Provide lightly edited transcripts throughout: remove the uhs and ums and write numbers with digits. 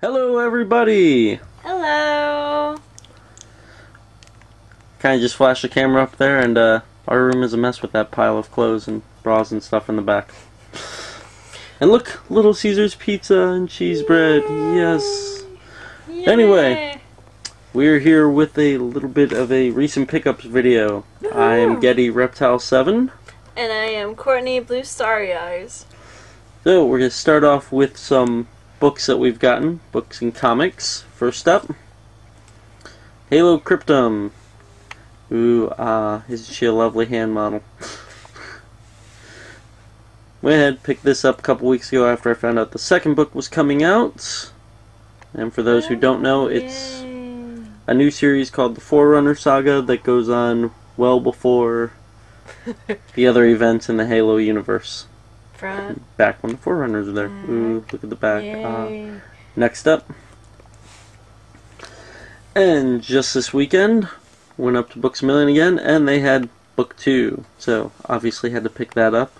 Hello everybody! Hello! Kind of just flashed the camera up there and our room is a mess with that pile of clothes and bras and stuff in the back. And look, Little Caesar's pizza and cheese bread. Yes! Yay! Anyway, we're here with a little bit of a recent pickups video. I am Getty Reptile 7. And I am Courtney Blue Starry Eyes. So we're going to start off with some books that we've gotten. Books and comics. First up, Halo Cryptum. Ooh, isn't she a lovely hand model? Went ahead, picked this up a couple weeks ago after I found out the second book was coming out. And for those who don't know, it's a new series called the Forerunner Saga that goes on well before the other events in the Halo universe. Back when the Forerunners were there. Ooh, look at the back. Next up. And just this weekend, went up to Books A Million again, and they had book 2. So, obviously had to pick that up.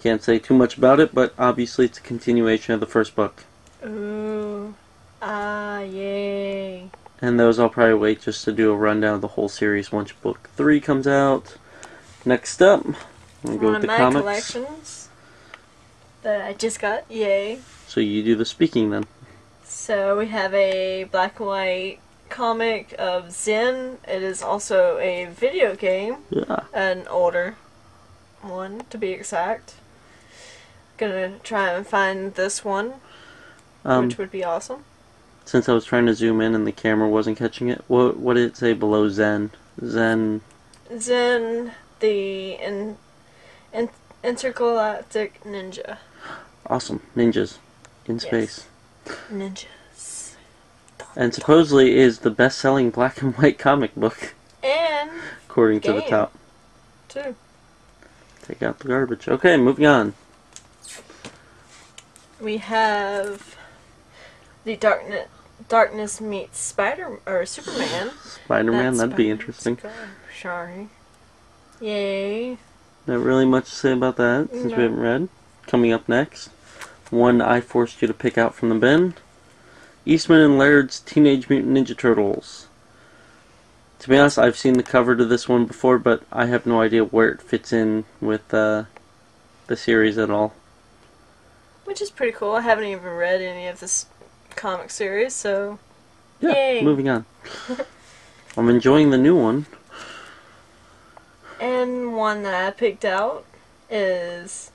Can't say too much about it, but obviously it's a continuation of the first book. Ooh. Yay. And those I'll probably wait just to do a rundown of the whole series once book 3 comes out. Next up, I'm going to go with the comics. Collections that I just got. Yay. So you do the speaking then. So we have a black and white comic of Zen. It is also a video game. Yeah. An older one, to be exact. Gonna try and find this one, which would be awesome. Since I was trying to zoom in and the camera wasn't catching it, what did it say below Zen? Zen, the intergalactic ninja. Awesome. Ninjas. In space. Yes. Ninjas. And supposedly is the best-selling black and white comic book. And according to the top. Too. Take out the garbage. Okay, moving on. We have the Darkness meets Superman. Spider-Man, that'd be interesting. Sorry. Yay. Not really much to say about that since we haven't read. Coming up next, one I forced you to pick out from the bin. Eastman and Laird's Teenage Mutant Ninja Turtles. To be honest, I've seen the cover to this one before, but I have no idea where it fits in with the series at all. Which is pretty cool. I haven't even read any of this comic series, so yeah. Yay. Moving on. I'm enjoying the new one. And one that I picked out is,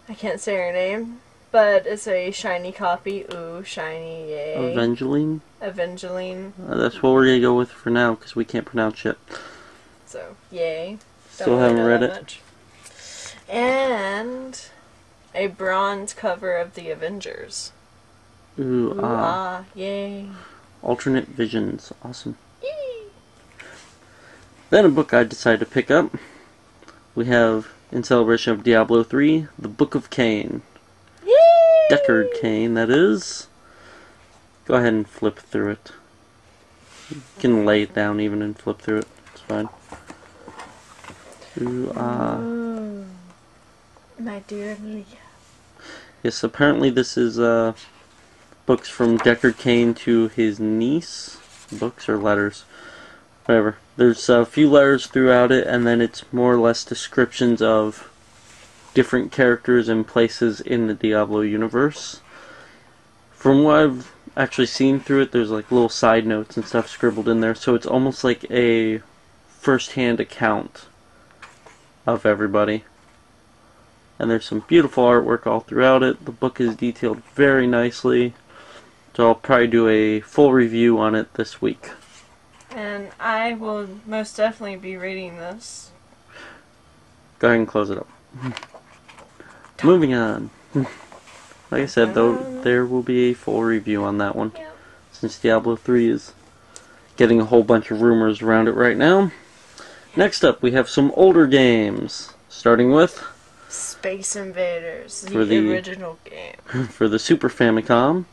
I can't say her name, but it's a shiny copy. Ooh, shiny, yay. Evangeline? Evangeline. That's what we're going to go with for now, because we can't pronounce it. So, yay. Still haven't read it. Much. And a bronze cover of the Avengers. Ooh, yay. Alternate Visions. Awesome. Then a book I decided to pick up. We have, in celebration of Diablo 3, The Book of Cain. Yay! Deckard Cain, that is. Go ahead and flip through it. You can lay it down even and flip through it. It's fine. Ooh, my dear Leah. Yes, apparently this is books from Deckard Cain to his niece. Books or letters? Whatever. There's a few letters throughout it, and then it's more or less descriptions of different characters and places in the Diablo universe. From what I've actually seen through it, there's like little side notes and stuff scribbled in there, so it's almost like a first-hand account of everybody. And there's some beautiful artwork all throughout it. The book is detailed very nicely, so I'll probably do a full review on it this week. And I will most definitely be reading this. Go ahead and close it up. Moving on. Like I said, though, there will be a full review on that one. Yep. Since Diablo 3 is getting a whole bunch of rumors around it right now. Next up, we have some older games. Starting with Space Invaders, the original game. For the Super Famicom.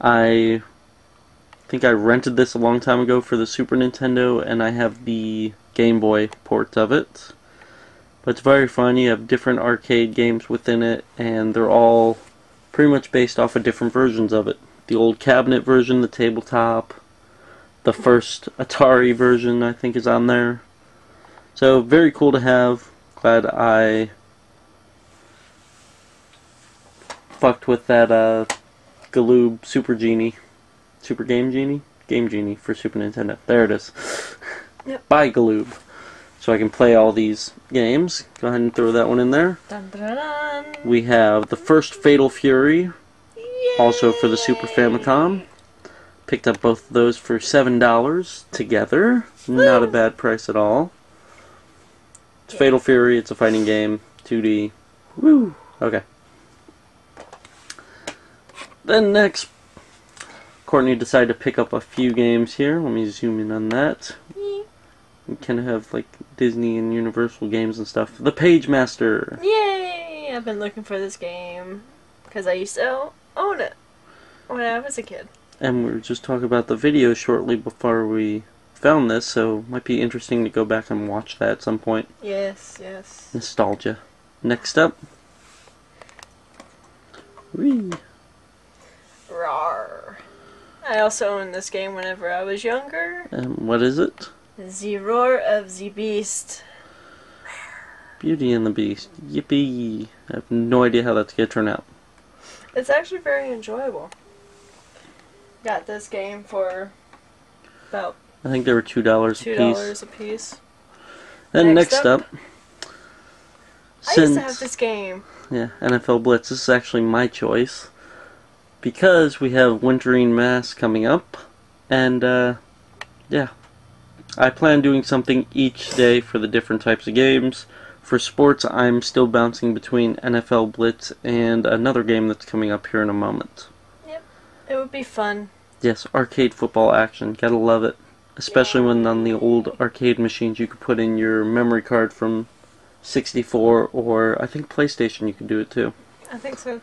I think I rented this a long time ago for the Super Nintendo, and I have the Game Boy ports of it. But it's very fun. You have different arcade games within it, and they're all pretty much based off of different versions of it. The old cabinet version, the tabletop, the first Atari version I think is on there. So very cool to have. Glad I fucked with that Galoob Super Genie. Super Game Genie? Game Genie for Super Nintendo. There it is. Yep. By Galoob. So I can play all these games. Go ahead and throw that one in there. Dun, dun, dun. We have the first Fatal Fury, Yay! also for the Super Famicom. Picked up both of those for $7 together. Not a bad price at all. It's Fatal Fury, it's a fighting game, 2D. Woo! Okay. Then next, Courtney decided to pick up a few games here. Let me zoom in on that. We kind of have like Disney and Universal games and stuff. The Page Master. Yay! I've been looking for this game because I used to own it when I was a kid. And we were just talking about the video shortly before we found this, so it might be interesting to go back and watch that at some point. Yes, yes. Nostalgia. Next up. Whee. Rawr. I also owned this game whenever I was younger. And what is it? The Roar of the Beast. Beauty and the Beast. Yippee! I have no idea how that's going to turn out. It's actually very enjoyable. Got this game for about I think they were $2 a piece. $2 a piece. Then next up, I used to have this game. Yeah, NFL Blitz. This is actually my choice because we have Wintering Mass coming up, and yeah, I plan doing something each day for the different types of games. For sports, I'm still bouncing between NFL Blitz and another game that's coming up here in a moment. Yep, it would be fun. Yes, arcade football action. Gotta love it. Especially when on the old arcade machines you could put in your memory card from 64 or I think PlayStation you could do it too. I think so.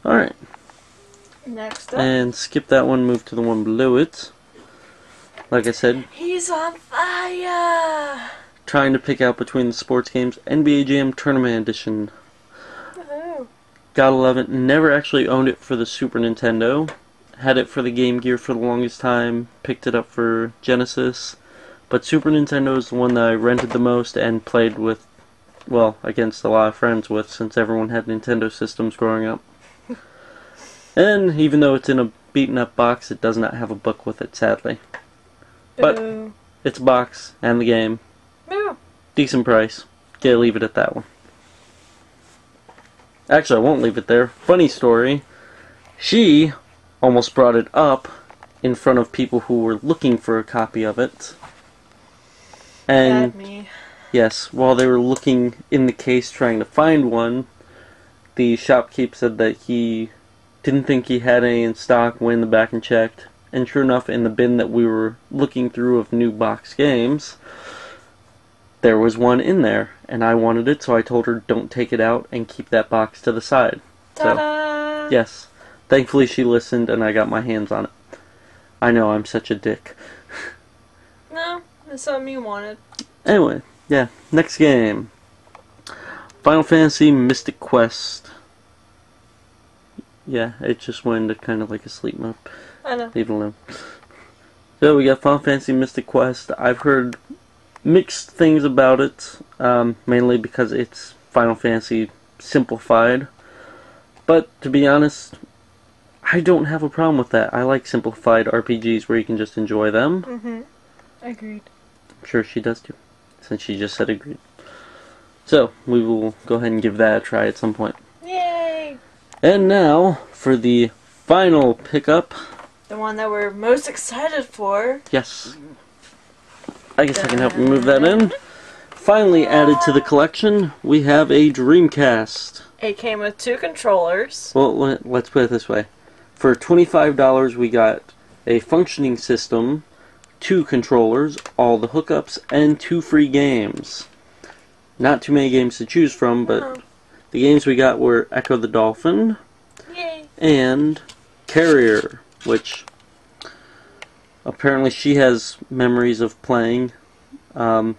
Alright. Next up. And skip that one, move to the one below it. Like I said, He's on fire! trying to pick out between the sports games. NBA Jam Tournament Edition. Woohoo. Gotta love it. Never actually owned it for the Super Nintendo. Had it for the Game Gear for the longest time. Picked it up for Genesis. But Super Nintendo is the one that I rented the most and played with, well, against a lot of friends with, since everyone had Nintendo systems growing up. And even though it's in a beaten up box, it does not have a book with it, sadly. But Boo. it's a box and the game. Boo. Decent price. Gotta leave it at that one. Actually, I won't leave it there. Funny story. She almost brought it up in front of people who were looking for a copy of it. And Bad me. yes, while they were looking in the case trying to find one, the shopkeep said that he didn't think he had any in stock, went in the back and checked. And sure enough, in the bin that we were looking through of new box games, there was one in there. And I wanted it, so I told her don't take it out and keep that box to the side. Ta-da! So, yes. Thankfully she listened and I got my hands on it. I know, I'm such a dick. No, it's something you wanted. Anyway, yeah, next game. Final Fantasy Mystic Quest. Yeah, it just went into kind of like a sleep mode. I know. Leave it alone. So we got Final Fantasy Mystic Quest. I've heard mixed things about it, mainly because it's Final Fantasy simplified. But to be honest, I don't have a problem with that. I like simplified RPGs where you can just enjoy them. Mm-hmm. Agreed. I'm sure she does too, since she just said agreed. So, we will go ahead and give that a try at some point. Yay! And now, for the final pickup. The one that we're most excited for. Yes. I guess I can help you move that in. Finally added to the collection, we have a Dreamcast. It came with 2 controllers. Well, let's put it this way. For $25, we got a functioning system, 2 controllers, all the hookups, and 2 free games. Not too many games to choose from, but the games we got were Echo the Dolphin, Yay! and Carrier, which apparently she has memories of playing. From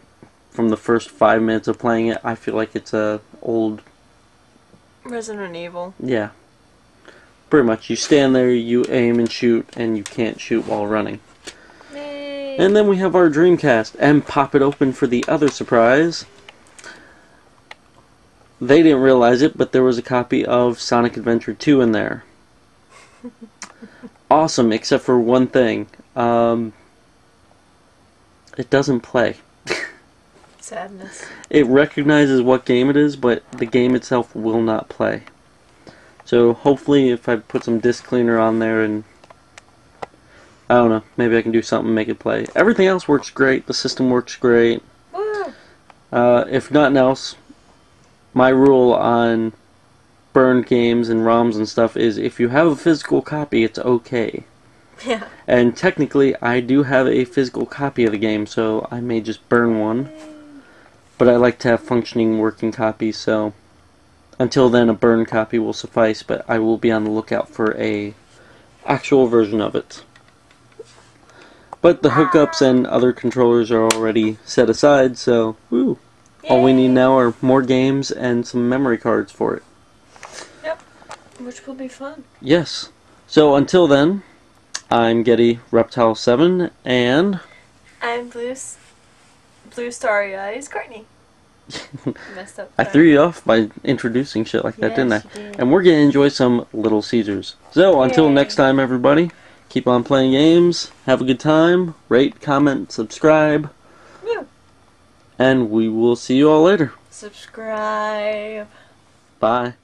the first 5 minutes of playing it, I feel like it's a old... Resident Evil. Yeah. Pretty much. You stand there, you aim and shoot, and you can't shoot while running. Yay. And then we have our Dreamcast, and pop it open for the other surprise. They didn't realize it, but there was a copy of Sonic Adventure 2 in there. Awesome, except for one thing. It doesn't play. Sadness. It recognizes what game it is, but the game itself will not play. So hopefully if I put some disc cleaner on there and I don't know, maybe I can do something to make it play. Everything else works great. The system works great. Woo. If nothing else, my rule on burned games and ROMs and stuff is if you have a physical copy, it's okay. Yeah. And technically, I do have a physical copy of the game, so I may just burn one. But I like to have functioning, working copies, so until then a burned copy will suffice, but I will be on the lookout for a actual version of it. But the hookups and other controllers are already set aside, so woo. All we need now are more games and some memory cards for it. Yep. Which will be fun. Yes. So until then, I'm Getty Reptile 7 and I'm Blue Starry Eyes Courtney. Messed up. I threw you off by introducing shit like that, didn't I? You did. And we're gonna enjoy some Little Caesars. So until Yay. next time, everybody, keep on playing games, have a good time, rate, comment, subscribe, Woo. and we will see you all later. Subscribe. Bye.